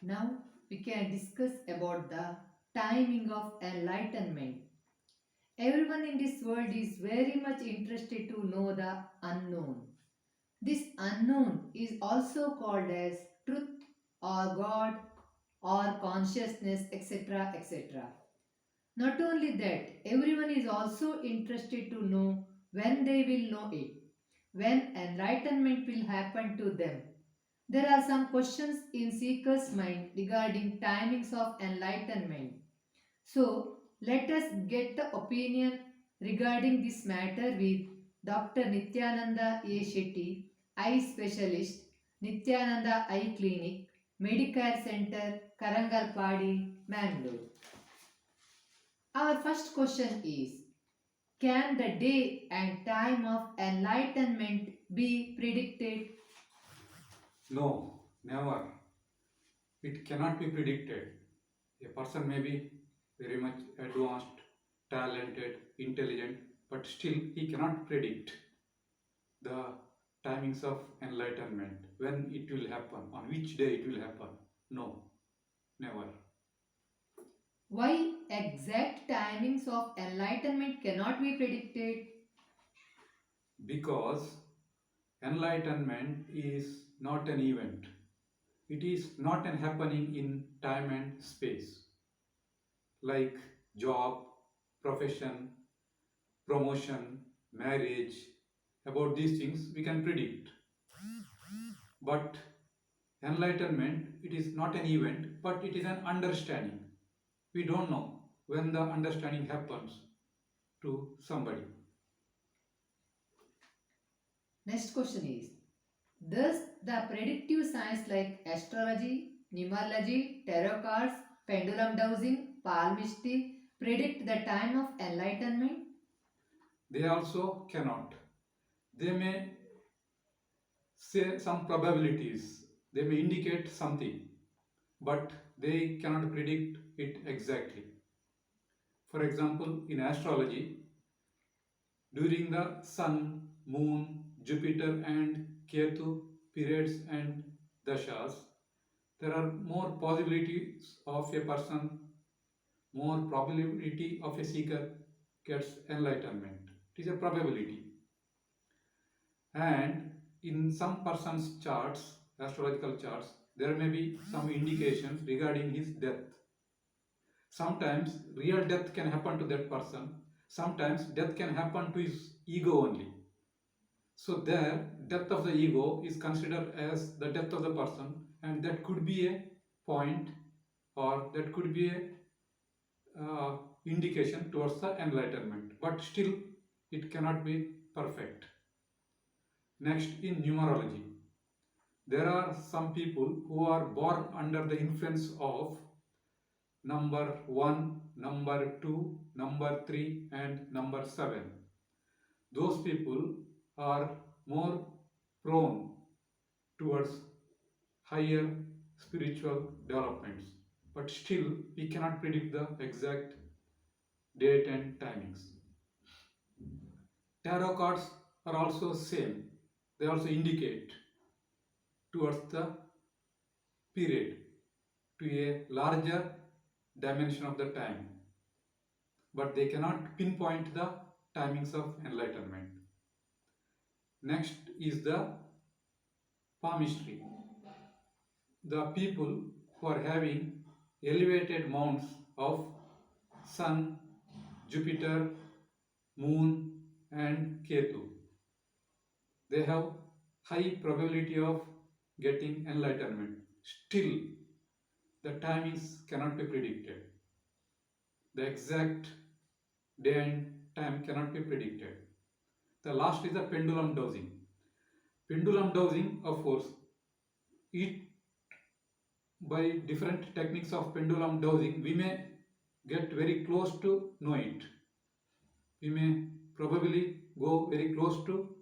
Now we can discuss about the timing of enlightenment. Everyone in this world is very much interested to know the unknown. This unknown is also called as truth or God or consciousness, etc. etc. Not only that, everyone is also interested to know when they will know it, when enlightenment will happen to them. There are some questions in seeker's mind regarding timings of enlightenment. So, let us get the opinion regarding this matter with Dr. Nityananda A. Shetty, eye specialist, Nityananda Eye Clinic, Medicare Center, Karangalpadi, Mangalore. Our first question is, can the day and time of enlightenment be predicted? No, never. It cannot be predicted. A person may be very much advanced, talented, intelligent, but still he cannot predict the timings of enlightenment, when it will happen, on which day it will happen. No, never. Why exact timings of enlightenment cannot be predicted? Because enlightenment is not an event. It is not an happening in time and space, like job, profession, promotion, marriage. About these things we can predict. But enlightenment, it is not an event, but it is an understanding. We don't know when the understanding happens to somebody. Next question is, does the predictive science like astrology, numerology, tarot cards, pendulum dowsing, palmistry predict the time of enlightenment? They also cannot. They may say some probabilities, they may indicate something, but they cannot predict it exactly. For example, in astrology, during the Sun, Moon, Jupiter, and Ketu periods and dashas, there are more possibilities of a person, more probability of a seeker gets enlightenment. It is a probability. And in some person's charts, astrological charts, there may be some indications regarding his death. Sometimes real death can happen to that person, sometimes death can happen to his ego only. So there, death of the ego is considered as the death of the person, and that could be a point, or that could be a indication towards the enlightenment. But still, it cannot be perfect. Next, in numerology, there are some people who are born under the influence of number 1, number 2, number 3, and number 7. Those people are more prone towards higher spiritual developments. But still, we cannot predict the exact date and timings. Tarot cards are also same. They also indicate towards the period, to a larger dimension of the time, but they cannot pinpoint the timings of enlightenment. Next is the palmistry. The people who are having elevated mounts of Sun, Jupiter, Moon, and Ketu, they have high probability of getting enlightenment. Still, the timings cannot be predicted. The exact day and time cannot be predicted. The last is the pendulum dowsing. Pendulum dowsing, of course, it by different techniques of pendulum dowsing, we may get very close to know it. We may probably go very close to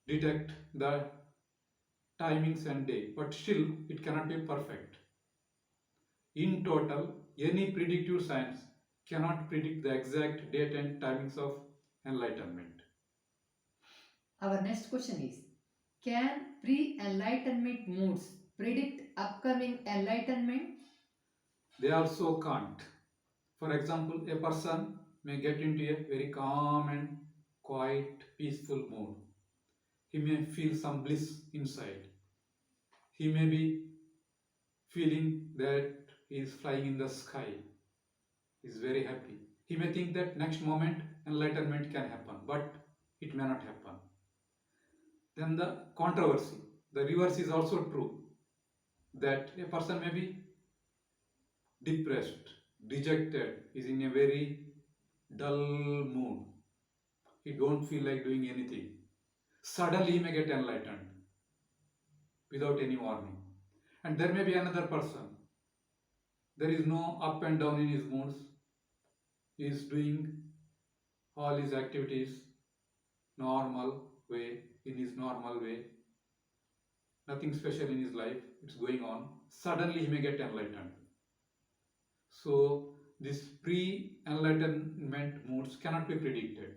detect the timings and day, but still it cannot be perfect. In total, any predictive science cannot predict the exact date and timings of enlightenment. Our next question is, can pre enlightenment moods predict upcoming enlightenment? They also can't. For example, a person may get into a very calm and quiet, peaceful mood. He may feel some bliss inside. He may be feeling that he is flying in the sky. He is very happy. He may think that next moment enlightenment can happen, but it may not happen. Then the controversy. The reverse is also true. That a person may be depressed, dejected, is in a very dull mood. He don't feel like doing anything. Suddenly he may get enlightened without any warning. And there may be another person. There is no up and down in his moods. He is doing all his activities normal way, in his normal way. Nothing special in his life. It's going on. Suddenly he may get enlightened. So these pre-enlightenment moods cannot be predicted.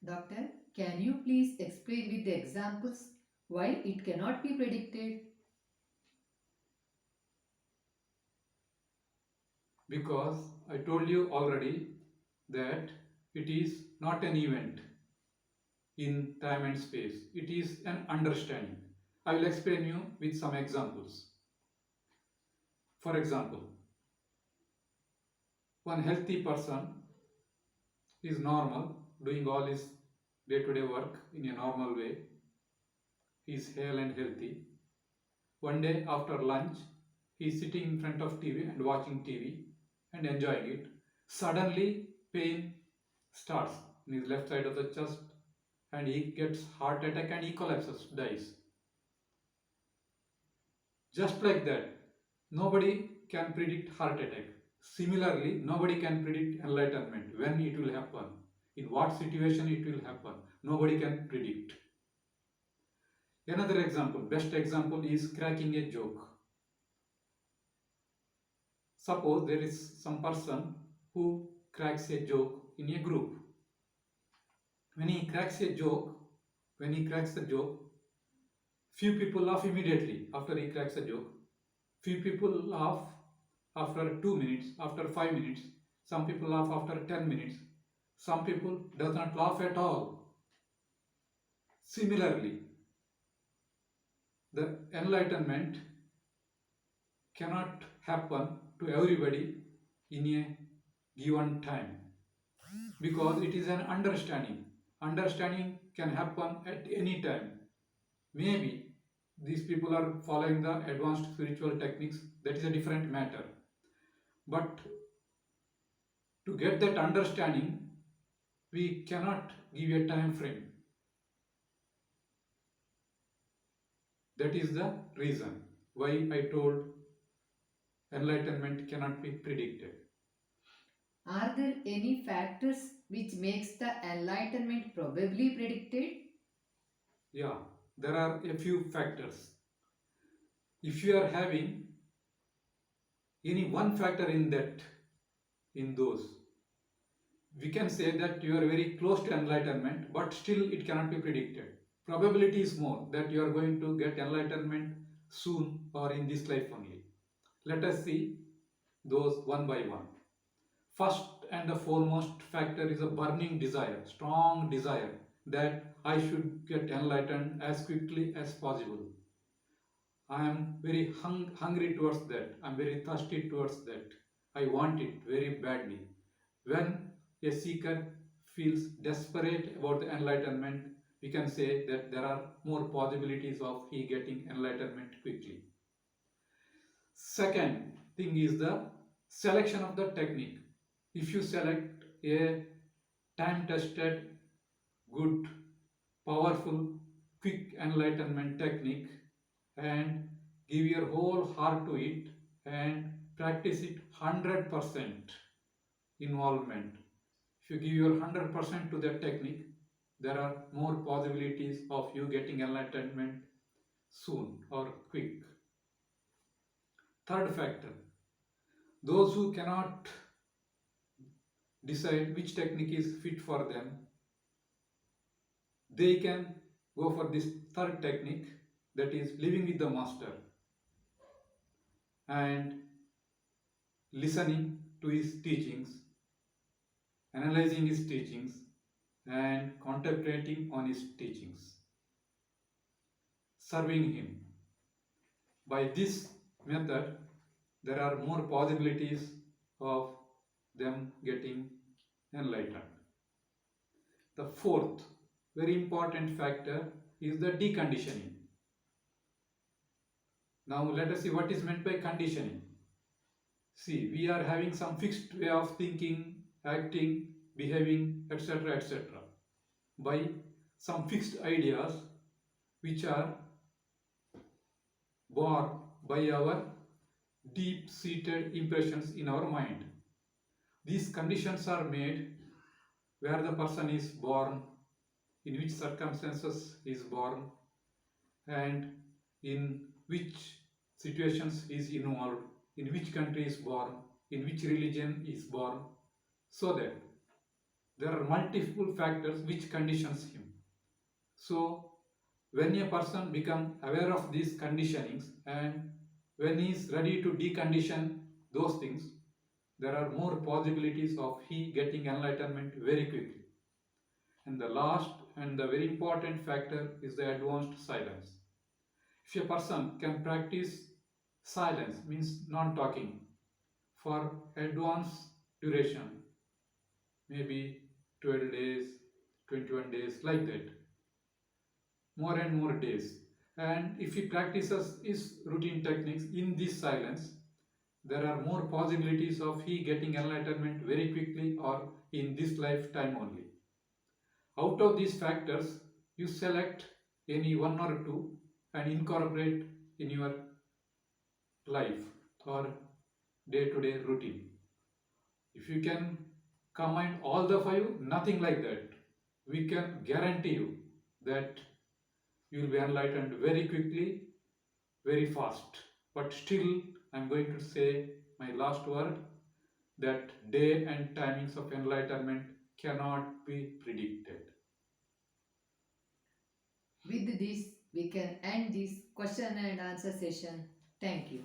Doctor, can you please explain with the examples why it cannot be predicted? Because I told you already that it is not an event in time and space. It is an understanding. I will explain you with some examples. For example, one healthy person is normal, doing all his day-to-day work in a normal way. He is hale and healthy. One day after lunch, he is sitting in front of TV and watching TV and enjoying it. Suddenly, pain starts in his left side of the chest and he gets heart attack and he collapses, dies. Just like that, nobody can predict heart attack. Similarly, nobody can predict enlightenment, when it will happen, in what situation it will happen. Nobody can predict. Another example, best example is cracking a joke. Suppose there is some person who cracks a joke in a group. When he cracks the joke, few people laugh immediately after he cracks a joke. Few people laugh after 2 minutes, after 5 minutes. Some people laugh after 10 minutes. Some people does not laugh at all. Similarly, the enlightenment cannot happen to everybody in a given time because it is an understanding. Understanding can happen at any time. Maybe these people are following the advanced spiritual techniques, that is a different matter. But to get that understanding, we cannot give a time frame. That is the reason why I told enlightenment cannot be predicted. Are there any factors which makes the enlightenment probably predicted? Yeah, there are a few factors. If you are having any one factor in those, we can say that you are very close to enlightenment, but still it cannot be predicted. Probability is more that you are going to get enlightenment soon or in this life only. Let us see those one by one. First and the foremost factor is a burning desire, strong desire that I should get enlightened as quickly as possible. I am very hungry towards that. I am very thirsty towards that. I want it very badly. When a seeker feels desperate about the enlightenment, we can say that there are more possibilities of he getting enlightenment quickly. Second thing is the selection of the technique. If you select a time-tested, good, powerful, quick enlightenment technique and give your whole heart to it and practice it 100% involvement. If you give your 100% to that technique, there are more possibilities of you getting enlightenment soon or quick. Third factor, those who cannot decide which technique is fit for them, they can go for this third technique that is living with the master and listening to his teachings, analyzing his teachings, and contemplating on his teachings, serving him. By this method, there are more possibilities of them getting enlightened. The fourth very important factor is the deconditioning. Now let us see what is meant by conditioning. See, we are having some fixed way of thinking, acting, behaving, etc. etc. by some fixed ideas which are born by our deep-seated impressions in our mind. These conditions are made where the person is born, in which circumstances he is born, and in which situations he is involved, in which country is born, in which religion is born, so that there are multiple factors which conditions him. So when a person becomes aware of these conditionings and when he is ready to decondition those things, there are more possibilities of he getting enlightenment very quickly. And the last and the very important factor is the advanced silence. If a person can practice silence, means non-talking, for advanced duration, maybe 12 days, 21 days, like that, more and more days, and if he practices his routine techniques in this silence, there are more possibilities of he getting enlightenment very quickly or in this lifetime only. Out of these factors, you select any one or two and incorporate in your life or day-to-day routine. If you can combine all the five, nothing like that, we can guarantee you that you will be enlightened very quickly, very fast. But still, I am going to say my last word, that day and timings of enlightenment cannot be predicted. With this, we can end this question and answer session. Thank you.